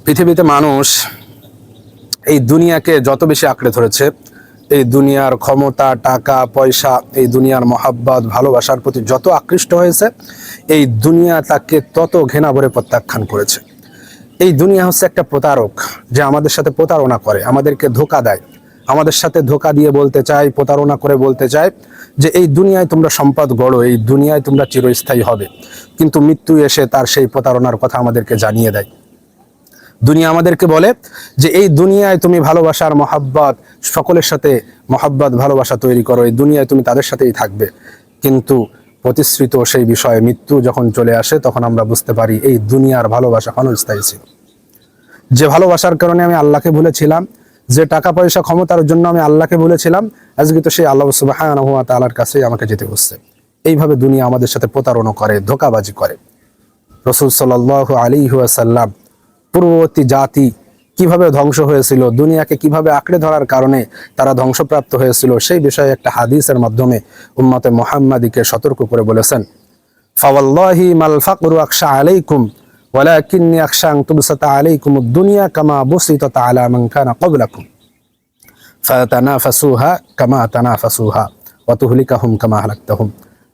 পৃথিবীতে মানুষ এই দুনিয়াকে যত বেশি আঁকড়ে ধরেছে, এই দুনিয়ার ক্ষমতা, টাকা পয়সা, এই দুনিয়ার মহাব্বত, ভালোবাসার প্রতি যত আকৃষ্ট হয়েছে, এই দুনিয়া তাকে তত ঘৃণা ভরে প্রত্যাখ্যান করেছে। এই দুনিয়া হচ্ছে একটা প্রতারক, যে আমাদের সাথে প্রতারণা করে, আমাদেরকে ধোঁকা দেয়, আমাদের সাথে ধোঁকা দিয়ে বলতে চায়, প্রতারণা করে বলতে চায় যে এই দুনিয়ায় তোমরা সম্পদ গড়ো, এই দুনিয়ায় তোমরা চিরস্থায়ী হবে। কিন্তু মৃত্যু এসে তার সেই প্রতারণার কথা আমাদেরকে জানিয়ে দেয়। দুনিয়া আমাদেরকে বলে যে এই দুনিয়ায় তুমি ভালোবাসার মহাব্বত, সকলের সাথে মহাব্বত ভালোবাসা তৈরি করো, এই দুনিয়ায় তুমি তাদের সাথেই থাকবে। কিন্তু প্রতিশ্রিত সেই বিষয়ে মৃত্যু যখন চলে আসে, তখন আমরা বুঝতে পারি এই দুনিয়ার ভালোবাসা ক্ষণস্থায়ী ছিল। যে ভালোবাসার কারণে আমি আল্লাহকে ভুলেছিলাম, যে টাকা পয়সা ক্ষমতার জন্য আমি আল্লাহকে ভুলেছিলাম, আজকে তো সেই আল্লাহ সুবহানাহু ওয়া তাআলার কাছেই আমাকে যেতে হচ্ছে। এইভাবে দুনিয়া আমাদের সাথে প্রতারণা করে, ধোঁকাবাজি করে। রাসূল সাল্লাল্লাহু আলাইহি ওয়াসাল্লাম পূর্ববর্তী জাতি কিভাবে ধ্বংস হয়েছিল, দুনিয়াকে কিভাবে আঁকড়ে ধরার কারণে তারা ধ্বংসপ্রাপ্ত হয়েছিল, সেই বিষয়ে একটা হাদিসের মাধ্যমে উম্মতে মুহাম্মাদীকে সতর্ক করে বলেছেন, ফাওয়াল্লাহি মাল ফাকরু আখশা আলাইকুম ওয়ালাকিন্নী আখশা আন তুবসাতা আলাইকুমুদ দুনিয়া কামা বুসিতাত আলা মান কানা ক্বাবলাকুম ফাতানাফাসুহা কামা তানাফাসুহা ওয়া তুহলিকাহুম কামা হালাকতাহুম।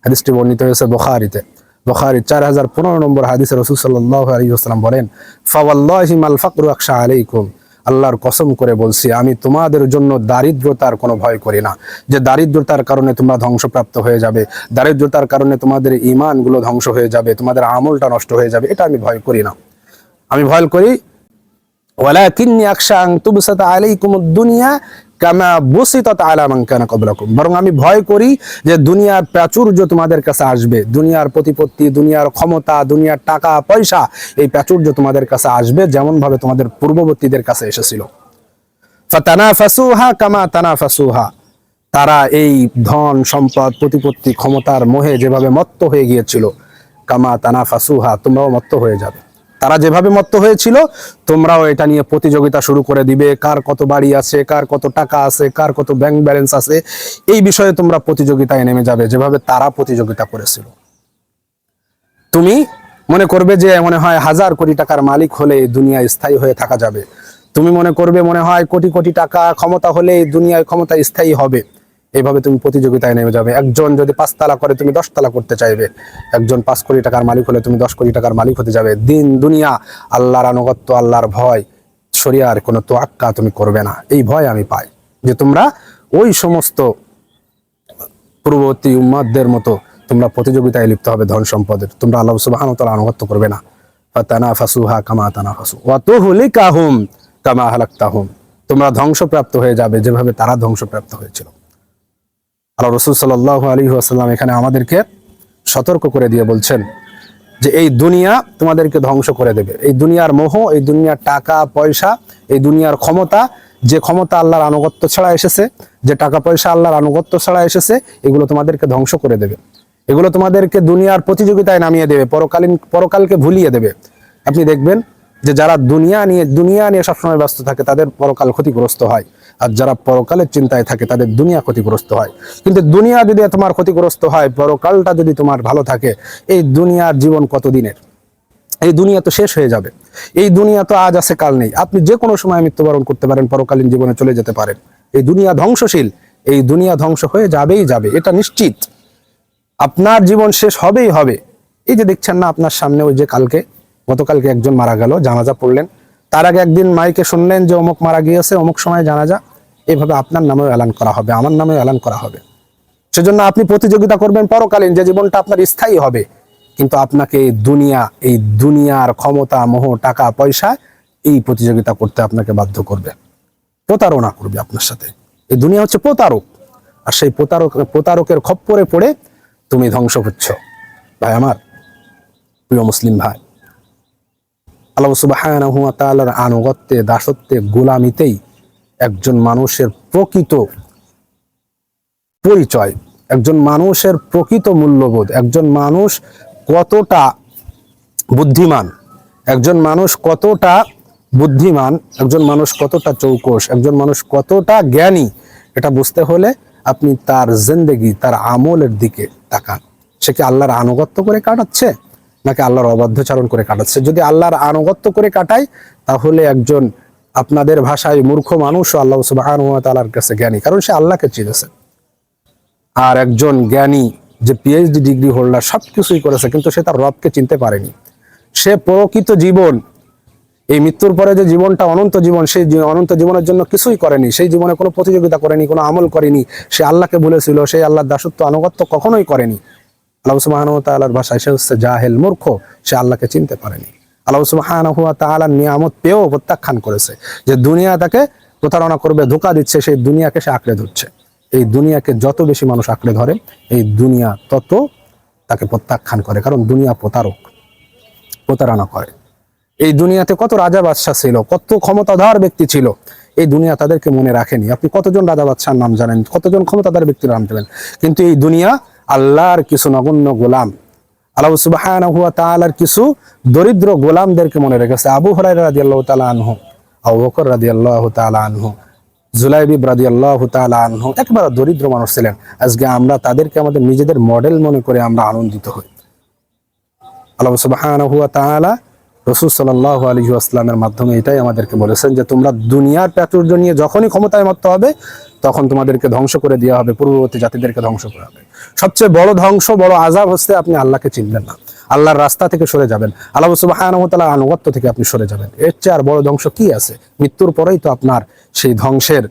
হাদিসটি বর্ণিত হয়েছে বুখারীতে। বুখারী 4015 নম্বর হাদিসে রাসূল সাল্লাল্লাহু আলাইহি ওয়াসাল্লাম বলেন, ফাওয়াল্লাহি মাল ফাকরু আখশা আলাইকুম, আল্লাহর কসম করে বলছি আমি তোমাদের জন্য দারিদ্রতার কোনো ভয় করি না, যে দারিদ্রতার কারণে তোমরা ধ্বংসপ্রাপ্ত হয়ে যাবে, দারিদ্রতার কারণে তোমাদের ঈমানগুলো ধ্বংস হয়ে যাবে, তোমাদের আমলটা নষ্ট হয়ে যাবে, এটা আমি ভয় করি না। আমি ভয় করি ওয়ালাকিন্নী আখশা আন তুবসাতা আলাইকুমুদ দুনিয়া কামা বুসিতাত আলা মান কানা ক্বাবলাকুম, বরং আমি ভয় করি যে দুনিয়ার প্রাচুর্য তোমাদের কাছে আসবে, দুনিয়ার প্রতিপত্তি, দুনিয়ার ক্ষমতা, দুনিয়ার টাকা পয়সা, এই প্রাচুর্য তোমাদের কাছে আসবে যেমন ভাবে তোমাদের পূর্ববর্তীদের কাছে এসেছিল। ফাতানাফাসুহা কামা তানাফাসুহা, তারা এই ধন সম্পদ, প্রতিপত্তি, ক্ষমতার মোহে যেভাবে মত্ত হয়ে গিয়েছিল, কামা তানাফাসুহা, তোমরাও মত্ত হয়ে যাবে। তারা যেভাবে মত্ত হয়েছিল তোমরাও এটা নিয়ে প্রতিযোগিতা শুরু করে দিবে, কার কত বাড়ি আছে, কার কত টাকা আছে, কার কত ব্যাংক ব্যালেন্স আছে, এই বিষয়ে তোমরা প্রতিযোগিতায় নেমে যাবে যেভাবে তারা প্রতিযোগিতা করেছিল। তুমি মনে করবে যে মনে হয় 1000 কোটি টাকার মালিক হলে দুনিয়ায় স্থায়ী হয়ে থাকা যাবে, তুমি মনে করবে মনে হয় কোটি কোটি টাকা ক্ষমতা হলে দুনিয়ায় ক্ষমতা স্থায়ী হবে। এইভাবে তুমি প্রতিযোগিতায় নেমে যাবে। একজন যদি 5 তালা করে তুমি 10 তালা করতে চাইবে, একজন 5 কোটি টাকার মালিক হলে তুমি 10 কোটি টাকার মালিক হতে যাবে। দিন দুনিয়া আল্লাহর আনুগত্য, আল্লাহর ভয়, শরিয়ার কোনো তোয়াক্কা তুমি করবে না। এই ভয় আমি পাই যে তোমরা ওই সমস্ত পূর্ববর্তী উম্মাদদের মতো তোমরা প্রতিযোগিতায় লিপ্ত হবে ধন সম্পদের, তোমরা আল্লাহ সুবহানাহু ওয়া তাআলা আনুগত্য করবে না। ফাতানাফাসুহা কামা তানাফাসু ওয়া তুহলিকাহুম কামা হালাকতাহুম, তোমরা ধ্বংসপ্রাপ্ত হয়ে যাবে যেভাবে তারা ধ্বংসপ্রাপ্ত হয়েছিল। আল্লাহ রাসূল সাল্লাল্লাহু আলাইহি ওয়াসাল্লাম এখানে আমাদেরকে সতর্ক করে দিয়ে বলছেন যে এই দুনিয়া তোমাদেরকে ধ্বংস করে দেবে। এই দুনিয়ার মোহ, এই দুনিয়ার টাকা পয়সা, এই দুনিয়ার ক্ষমতা, যে ক্ষমতা আল্লাহর আনুগত্য ছাড়া এসেছে, যে টাকা পয়সা আল্লাহর আনুগত্য ছাড়া এসেছে, এগুলো তোমাদেরকে ধ্বংস করে দেবে। এগুলো তোমাদেরকে দুনিয়ার প্রতিযোগিতায় নামিয়ে দেবে, পরকালকে ভুলিয়ে দেবে। আপনি দেখবেন যে যারা দুনিয়া নিয়ে সবসময় ব্যস্ত থাকে তাদের পরকাল ক্ষতিগ্রস্ত হয়, আর যারা পরকালের চিন্তায় থাকে তাদের দুনিয়া ক্ষতিগ্রস্ত হয়। কিন্তু দুনিয়া যদি তোমার ক্ষতিগ্রস্ত হয়, পরকালটা যদি তোমার ভালো থাকে, এই দুনিয়ার জীবন কতদিনের? এই দুনিয়া তো শেষ হয়ে যাবে। এই দুনিয়া তো আজ আছে কাল নেই, আপনি যে কোনো সময় মৃত্যুবরণ করতে পারেন, পরকালীন জীবনে চলে যেতে পারেন। এই দুনিয়া ধ্বংসশীল, এই দুনিয়া ধ্বংস হয়ে যাবেই যাবে, এটা নিশ্চিত। আপনার জীবন শেষ হবেই হবে। এই যে দেখছেন না আপনার সামনে, ওই যে গতকালকে একজন মারা গেল, জানাজা পড়লেন, তার আগে একদিন মাইকে শুনলেন যে অমুক মারা গিয়েছে, অমুক সময় জানাজা। এইভাবে আপনার নামেও এলান করা হবে, আমার নামেও এলান করা হবে। সেজন্য আপনি প্রতিযোগিতা করবেন পরকালীন যে জীবনটা আপনার স্থায়ী হবে, কিন্তু আপনাকে এই দুনিয়ার ক্ষমতা, মোহ, টাকা পয়সা, এই প্রতিযোগিতা করতে আপনাকে বাধ্য করবে, প্রতারণা করবে আপনার সাথে। এই দুনিয়া হচ্ছে প্রতারক, আর সেই প্রতারকের খপ্পরে পড়ে তুমি ধ্বংস হচ্ছ। ভাই আমার, প্রিয় মুসলিম ভাই, আল্লাহ সুবহানাহু ওয়া তাআলার আনুগত্যে, দাসত্বে, গোলামিতেই একজন মানুষের প্রকৃত পরিচয়, একজন মানুষের প্রকৃত মূল্যবোধ, একজন মানুষ কতটা বুদ্ধিমান, একজন মানুষ কতটা বুদ্ধিমান, একজন মানুষ কতটা চৌকস, একজন মানুষ কতটা জ্ঞানী, এটা বুঝতে হলে আপনি তার জিন্দেগি, তার আমলের দিকে তাকান। সে কি আল্লাহর আনুগত্য করে কাটাচ্ছে, নাকি আল্লাহর অবাধ্যচারণ করে কাটাচ্ছে? যদি আল্লাহর আনুগত্য করে কাটায় তাহলে একজন আপনাদের ভাষায় মূর্খ মানুষ আল্লাহ সুবহানাহু ওয়া তাআলার কাছে জ্ঞানী, কারণ সে আল্লাহকে চিনেছে। আর একজন জ্ঞানী যে পিএইচডি ডিগ্রি হোল্ডার সবকিছুই করেছে কিন্তু সে তার রবকে চিনতে পারেনি। সে প্রকৃত জীবন, এই মৃত্যুর পরে যে জীবনটা অনন্ত জীবন, সেই অনন্ত জীবনের জন্য কিছুই করেনি, সেই জীবনে কোনো প্রতিযোগিতা করেনি, কোনো আমল করেনি, সে আল্লাহকে ভুলেছিল, সেই আল্লাহর দাসত্ব আনুগত্য কখনোই করেনি। আল্লাহ সুবহানাহু ওয়া তাআলার ভাষায় সে হচ্ছে জাহেল, মূর্খ, সে আল্লাহকে চিনতে পারেনি। আল্লাহ সুবহানাহু ওয়া তাআলার নিয়ামত পেয়েও প্রত্যাখ্যান করেছে, যে দুনিয়া তাকে প্রতারণা করবে, ধোঁকা দিচ্ছে, সেই দুনিয়াকে সে আঁকড়ে ধরছে। এই দুনিয়াকে যত বেশি মানুষ আঁকড়ে ধরে, এই দুনিয়া তত তাকে প্রত্যাখ্যান করে, কারণ দুনিয়া প্রতারক, প্রতারণা করে। এই দুনিয়াতে কত রাজা বাদশাহ ছিল, কত ক্ষমতাধর ব্যক্তি ছিল, এই দুনিয়া তাদেরকে মনে রাখেনি। আপনি কতজন রাজা বাদশার নাম জানেন, কতজন ক্ষমতাধর ব্যক্তির নাম জানেন, কিন্তু এই দুনিয়া আল্লাহর কিছু নগণ্য গোলাম, আল্লাহ সুবহানাহু ওয়া তাআলার কিছু দরিদ্র গোলামদেরকে মনে রেখেছে। আবু হুরায়রা রাদিয়াল্লাহু তাআলা আনহু, আবু বকর রাদিয়াল্লাহু তাআলা আনহু, জুলাইবিব রাদিয়াল্লাহু তাআলা আনহু একেবারে দরিদ্র মানুষ ছিলেন। আজকে আমরা তাদেরকে আমাদের নিজেদের মডেল মনে করে আমরা আনন্দিত হই। আল্লাহ সুবহানাহু ওয়া তাআলা রাসূল সাল্লাল্লাহু আলাইহি ওয়াসাল্লামের মাধ্যমে এটাই আমাদেরকে বলেছেন যে তোমরা দুনিয়ার প্রাচুর্য নিয়ে যখনই ক্ষমতায় মত্ত হবে তখন তোমাদেরকে ধ্বংস করে দেওয়া হবে, পূর্ববর্তী জাতিদেরকে ধ্বংস করা হবে। সবচেয়ে বড় ধ্বংস, বড় আযাব হচ্ছে আপনি আল্লাহকে চিনবেন না, আল্লাহর রাস্তা থেকে সরে যাবেন, আল্লাহ সুবহানাহু ওয়া তাআলার আনুগত্য থেকে আপনি সরে যাবেন। এর চেয়ে আর বড় ধ্বংস কি আছে? মৃত্যুর পরেই তো আপনার সেই ধ্বংসের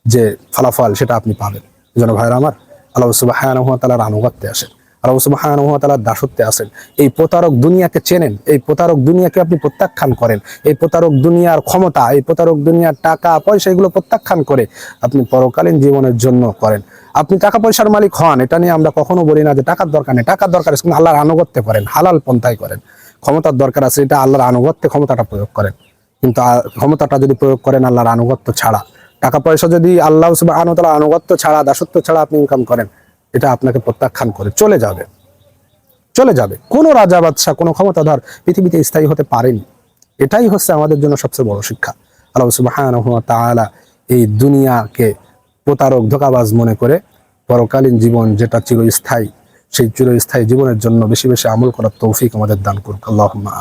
যে ফলাফল সেটা আপনি পাবেন। যেন ভাইরা আমার, আল্লাহ সুবহানাহু ওয়া তাআলার আনুগত্যে আসেন, আল্লাহ সুবহানাহু ওয়া তাআলার দাসত্বে আসেন। এই প্রতারক দুনিয়াকে চেনেন, এই প্রতারক দুনিয়াকে আপনি প্রত্যাখ্যান করেন, এই প্রতারক দুনিয়ার ক্ষমতা, এই প্রতারক দুনিয়ার টাকা পয়সা এগুলো প্রত্যাখ্যান করে আপনি পরকালীন জীবনের জন্য করেন। আপনি টাকা পয়সার মালিক হন, এটা নিয়ে আমরা কখনো বলি না যে টাকার দরকার নেই, টাকার দরকার আছে, কিন্তু আল্লাহর আনুগত্যে করেন, হালাল পন্থায় করেন। ক্ষমতার দরকার আছে, এটা আল্লাহর আনুগত্যে ক্ষমতাটা প্রয়োগ করেন, কিন্তু ক্ষমতাটা যদি প্রয়োগ করেন আল্লাহর আনুগত্য ছাড়া, টাকা পয়সা যদি আল্লাহ সুবহানাহু ওয়া তাআলার আনুগত্য ছাড়া, দাসত্ব ছাড়া আপনি ইনকাম করেন, এটা আপনাকে প্রত্যাখ্যান করে চলে যাবে, চলে যাবে। কোনো রাজা বাদশাহ, কোনো ক্ষমতাধর পৃথিবীতে স্থায়ী হতে পারেনি। এটাই হচ্ছে আমাদের জন্য সবচেয়ে বড় শিক্ষা। আল্লাহ সুবহানাহু ওয়া তাআলা এই দুনিয়াকে প্রতারক, ধোঁকাবাজ মনে করে পরকালীন জীবন যেটা চিরস্থায়ী, সেই চিরস্থায়ী জীবনের জন্য বেশি বেশি আমল করার তৌফিক আমাদের দান করুক। আল্লাহুম্মা।